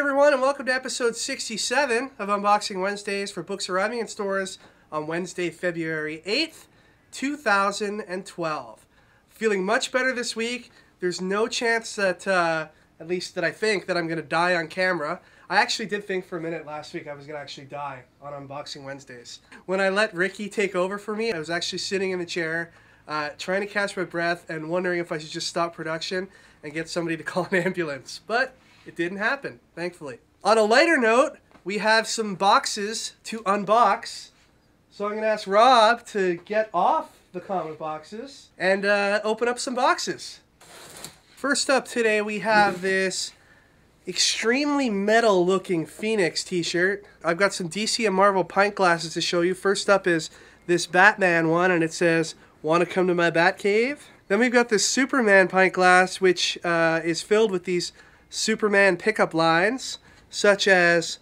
everyone, and welcome to episode 67 of Unboxing Wednesdays for books arriving in stores on Wednesday, February 8th, 2012. Feeling much better this week. There's no chance that, at least that I think, that I'm going to die on camera. I actually did think for a minute last week I was going to actually die on Unboxing Wednesdays. When I let Ricky take over for me, I was actually sitting in the chair, trying to catch my breath and wondering if I should just stop production and get somebody to call an ambulance. But it didn't happen, thankfully. On a lighter note, we have some boxes to unbox. So I'm going to ask Rob to get off the comic boxes and open up some boxes. First up today, we have this extremely metal looking Phoenix t-shirt. I've got some DC and Marvel pint glasses to show you. First up is this Batman one, and it says, "Want to come to my Batcave?" Then we've got this Superman pint glass, which is filled with these Superman pickup lines, such as,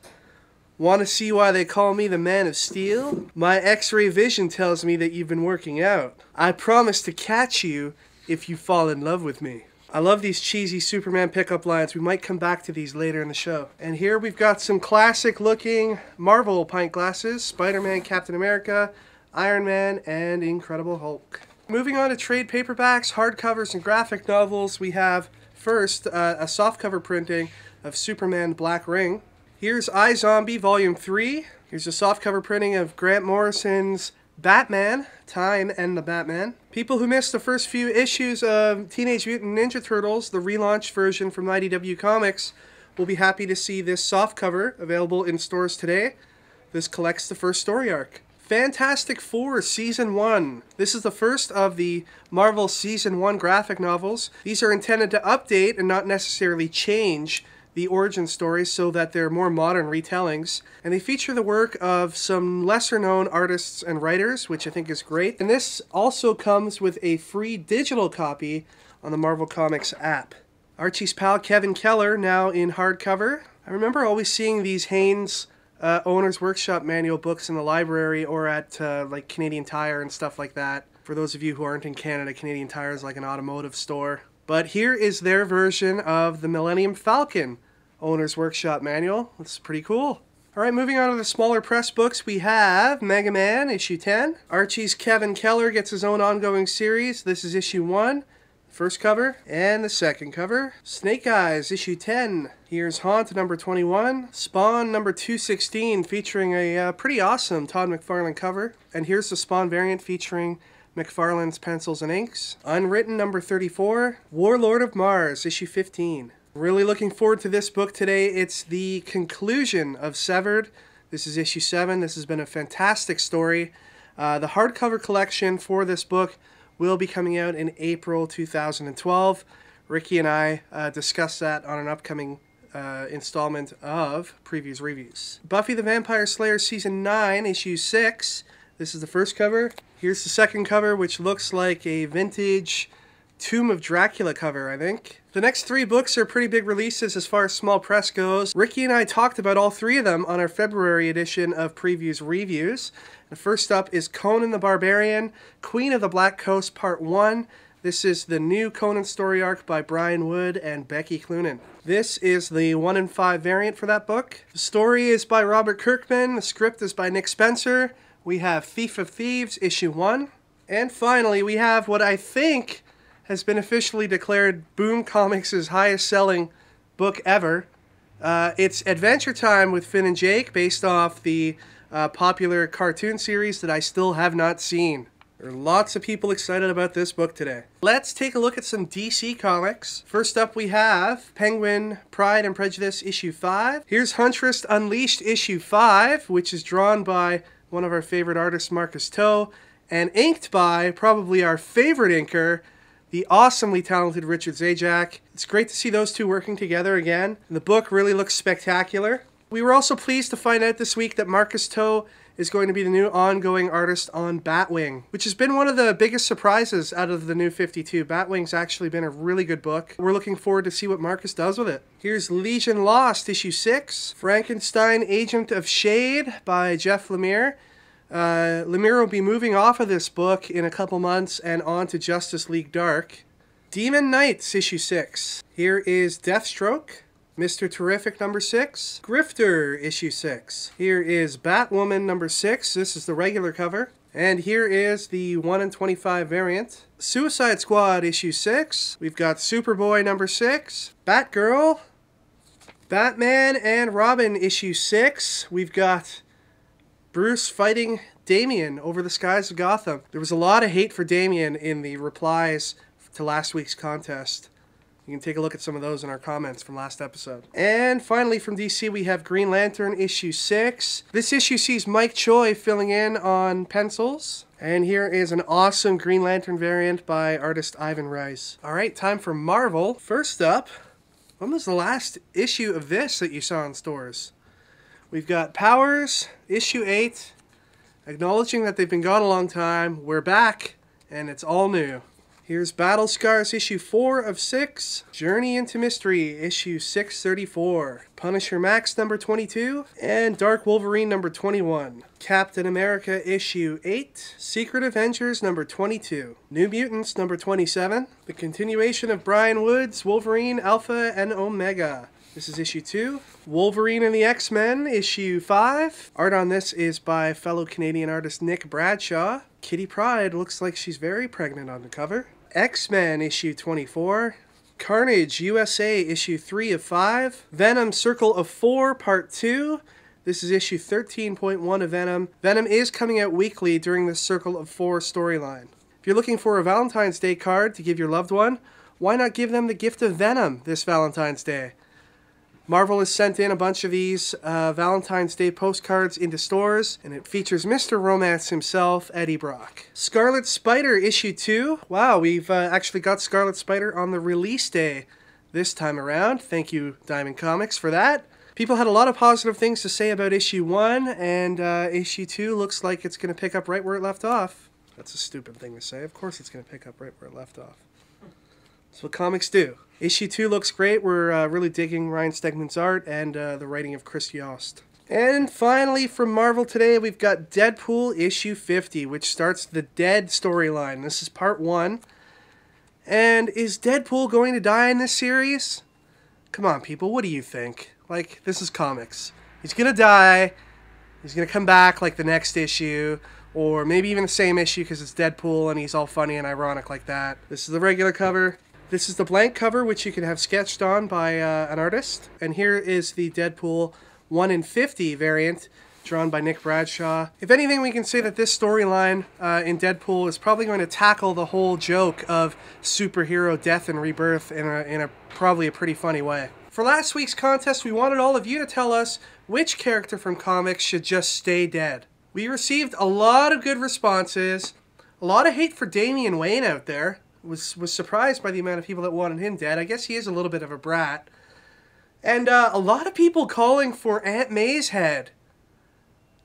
"Want to see why they call me the Man of Steel? My X-ray vision tells me that you've been working out. I promise to catch you if you fall in love with me." I love these cheesy Superman pickup lines. We might come back to these later in the show. And here we've got some classic looking Marvel pint glasses: Spider-Man, Captain America, Iron Man, and Incredible Hulk. Moving on to trade paperbacks, hardcovers, and graphic novels, we have first a softcover printing of Superman Black Ring. Here's iZombie Volume 3. Here's a softcover printing of Grant Morrison's Batman, Time and the Batman. People who missed the first few issues of Teenage Mutant Ninja Turtles, the relaunched version from IDW Comics, will be happy to see this softcover available in stores today. This collects the first story arc. Fantastic Four Season 1. This is the first of the Marvel Season 1 graphic novels. These are intended to update and not necessarily change the origin stories so that they're more modern retellings. And they feature the work of some lesser-known artists and writers, which I think is great. And this also comes with a free digital copy on the Marvel Comics app. Archie's pal Kevin Keller, now in hardcover. I remember always seeing these Haynes Owner's Workshop manual books in the library or at like Canadian Tire and stuff like that. For those of you who aren't in Canada, Canadian Tire is like an automotive store. But here is their version of the Millennium Falcon Owner's Workshop manual. It's pretty cool. Alright, moving on to the smaller press books, we have Mega Man, issue 10. Archie's Kevin Keller gets his own ongoing series. This is issue 1. First cover, and the second cover. Snake Eyes, issue 10. Here's Haunt, number 21. Spawn, number 216, featuring a pretty awesome Todd McFarlane cover. And here's the Spawn variant featuring McFarlane's pencils and inks. Unwritten, number 34. Warlord of Mars, issue 15. Really looking forward to this book today. It's the conclusion of Severed. This is issue 7. This has been a fantastic story. The hardcover collection for this book will be coming out in April 2012. Ricky and I discussed that on an upcoming installment of Previews Reviews. Buffy the Vampire Slayer Season 9, Issue 6. This is the first cover. Here's the second cover, which looks like a vintage Tomb of Dracula cover, I think. The next 3 books are pretty big releases as far as small press goes. Ricky and I talked about all 3 of them on our February edition of Previews Reviews. The first up is Conan the Barbarian, Queen of the Black Coast Part 1. This is the new Conan story arc by Brian Wood and Becky Cloonan. This is the 1 in 5 variant for that book. The story is by Robert Kirkman. The script is by Nick Spencer. We have Thief of Thieves, issue 1. And finally, we have what I think has been officially declared Boom Comics' highest selling book ever. It's Adventure Time with Finn and Jake, based off the popular cartoon series that I still have not seen. There are lots of people excited about this book today. Let's take a look at some DC comics. First up, we have Penguin Pride and Prejudice issue 5. Here's Huntress Unleashed issue 5, which is drawn by one of our favorite artists, Marcus To, and inked by probably our favorite inker, the awesomely talented Richard Zajac. It's great to see those two working together again. The book really looks spectacular. We were also pleased to find out this week that Marcus To is going to be the new ongoing artist on Batwing, which has been one of the biggest surprises out of the new 52. Batwing's actually been a really good book. We're looking forward to see what Marcus does with it. Here's Legion Lost, issue 6. Frankenstein Agent of Shade by Jeff Lemire. Lemire will be moving off of this book in a couple months and on to Justice League Dark. Demon Knights, issue 6. Here is Deathstroke. Mr. Terrific number 6. Grifter issue 6. Here is Batwoman number 6. This is the regular cover. And here is the 1 in 25 variant. Suicide Squad issue 6. We've got Superboy number 6. Batgirl. Batman and Robin issue 6. We've got Bruce fighting Damian over the skies of Gotham. There was a lot of hate for Damian in the replies to last week's contest. You can take a look at some of those in our comments from last episode. And finally from DC we have Green Lantern issue 6. This issue sees Mike Choi filling in on pencils. And here is an awesome Green Lantern variant by artist Ivan Rice. Alright, time for Marvel. First up, when was the last issue of this that you saw in stores? We've got Powers, issue 8. Acknowledging that they've been gone a long time, we're back, and it's all new. Here's Battle Scars issue 4 of 6. Journey into Mystery issue 634. Punisher Max number 22. And Dark Wolverine number 21. Captain America issue 8. Secret Avengers number 22. New Mutants number 27. The continuation of Brian Wood's Wolverine Alpha and Omega. This is issue 2. Wolverine and the X-Men, issue 5. Art on this is by fellow Canadian artist Nick Bradshaw. Kitty Pryde looks like she's very pregnant on the cover. X-Men, issue 24. Carnage, USA, issue 3 of 5. Venom, Circle of 4, part 2. This is issue 13.1 of Venom. Venom is coming out weekly during the Circle of 4 storyline. If you're looking for a Valentine's Day card to give your loved one, why not give them the gift of Venom this Valentine's Day? Marvel has sent in a bunch of these Valentine's Day postcards into stores, and it features Mr. Romance himself, Eddie Brock. Scarlet Spider issue 2. Wow, we've actually got Scarlet Spider on the release day this time around. Thank you, Diamond Comics, for that. People had a lot of positive things to say about issue 1, and issue 2 looks like it's going to pick up right where it left off. That's a stupid thing to say. Of course it's going to pick up right where it left off. That's what comics do. Issue 2 looks great. We're really digging Ryan Stegman's art and the writing of Chris Yost. And finally, from Marvel today, we've got Deadpool issue 50, which starts the Dead storyline. This is part 1. And is Deadpool going to die in this series? Come on, people, what do you think? Like, this is comics. He's going to die. He's going to come back like the next issue. Or maybe even the same issue because it's Deadpool and he's all funny and ironic like that. This is the regular cover. This is the blank cover, which you can have sketched on by an artist. And here is the Deadpool 1 in 50 variant, drawn by Nick Bradshaw. If anything, we can say that this storyline in Deadpool is probably going to tackle the whole joke of superhero death and rebirth in a probably a pretty funny way. For last week's contest, we wanted all of you to tell us which character from comics should just stay dead. We received a lot of good responses, a lot of hate for Damian Wayne out there. Was surprised by the amount of people that wanted him dead. I guess he is a little bit of a brat. And a lot of people calling for Aunt May's head.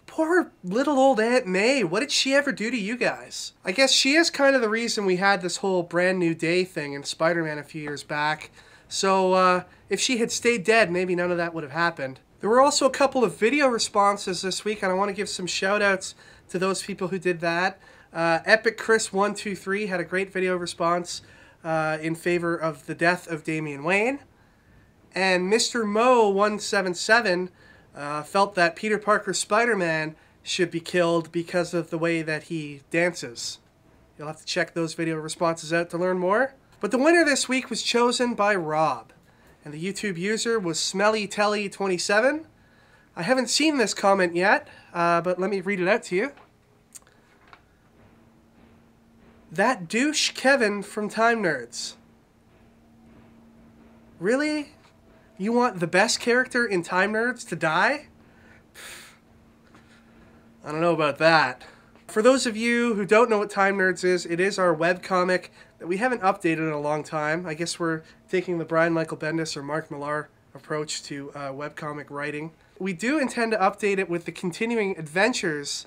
Poor little old Aunt May. What did she ever do to you guys? I guess she is kind of the reason we had this whole Brand New Day thing in Spider-Man a few years back. So if she had stayed dead, maybe none of that would have happened. There were also a couple of video responses this week, and I want to give some shout-outs to those people who did that. Epic Chris 123 had a great video response in favor of the death of Damian Wayne. And Mr. Mo 177 felt that Peter Parker's Spider-Man should be killed because of the way that he dances. You'll have to check those video responses out to learn more. But the winner this week was chosen by Rob. And the YouTube user was SmellyTelly27. I haven't seen this comment yet, but let me read it out to you. That douche Kevin from Time Nerds. Really? You want the best character in Time Nerds to die? I don't know about that. For those of you who don't know what Time Nerds is, it is our webcomic that we haven't updated in a long time. I guess we're taking the Brian Michael Bendis or Mark Millar approach to webcomic writing. We do intend to update it with the continuing adventures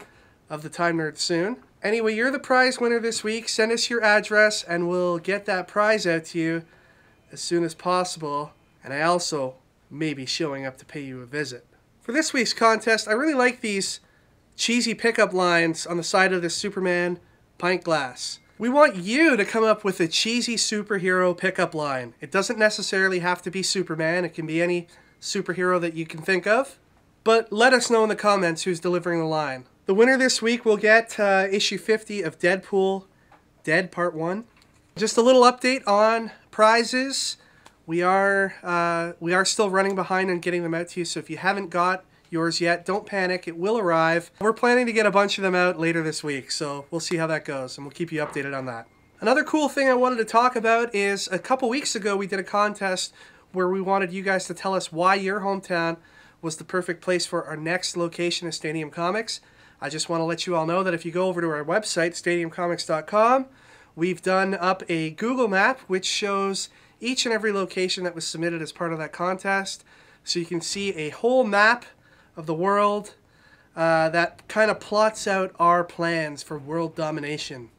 of the Time Nerds soon. Anyway, you're the prize winner this week. Send us your address and we'll get that prize out to you as soon as possible. And I also may be showing up to pay you a visit. For this week's contest, I really like these cheesy pickup lines on the side of this Superman pint glass. We want you to come up with a cheesy superhero pickup line. It doesn't necessarily have to be Superman. It can be any superhero that you can think of. But let us know in the comments who's delivering the line. The winner this week will get issue 50 of Deadpool, Dead Part 1. Just a little update on prizes. We are still running behind on getting them out to you, so if you haven't got yours yet, don't panic, it will arrive. We're planning to get a bunch of them out later this week, so we'll see how that goes, and we'll keep you updated on that. Another cool thing I wanted to talk about is a couple weeks ago we did a contest where we wanted you guys to tell us why your hometown was the perfect place for our next location of Stadium Comics. I just want to let you all know that if you go over to our website, stadiumcomics.com, we've done up a Google map which shows each and every location that was submitted as part of that contest. So you can see a whole map of the world that kind of plots out our plans for world domination.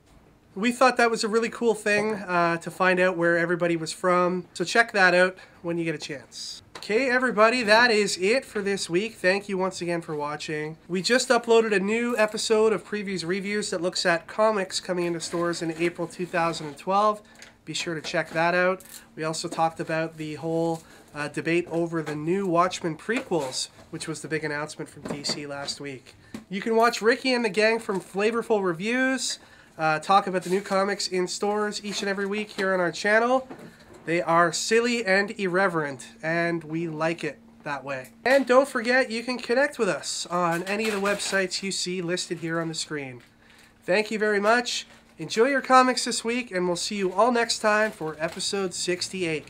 We thought that was a really cool thing to find out where everybody was from. So check that out when you get a chance. Okay, everybody, that is it for this week. Thank you once again for watching. We just uploaded a new episode of Previews Reviews that looks at comics coming into stores in April 2012. Be sure to check that out. We also talked about the whole debate over the new Watchmen prequels, which was the big announcement from DC last week. You can watch Ricky and the gang from Flavorful Reviews talk about the new comics in stores each and every week here on our channel. They are silly and irreverent, and we like it that way. And don't forget, you can connect with us on any of the websites you see listed here on the screen. Thank you very much. Enjoy your comics this week, and we'll see you all next time for episode 68.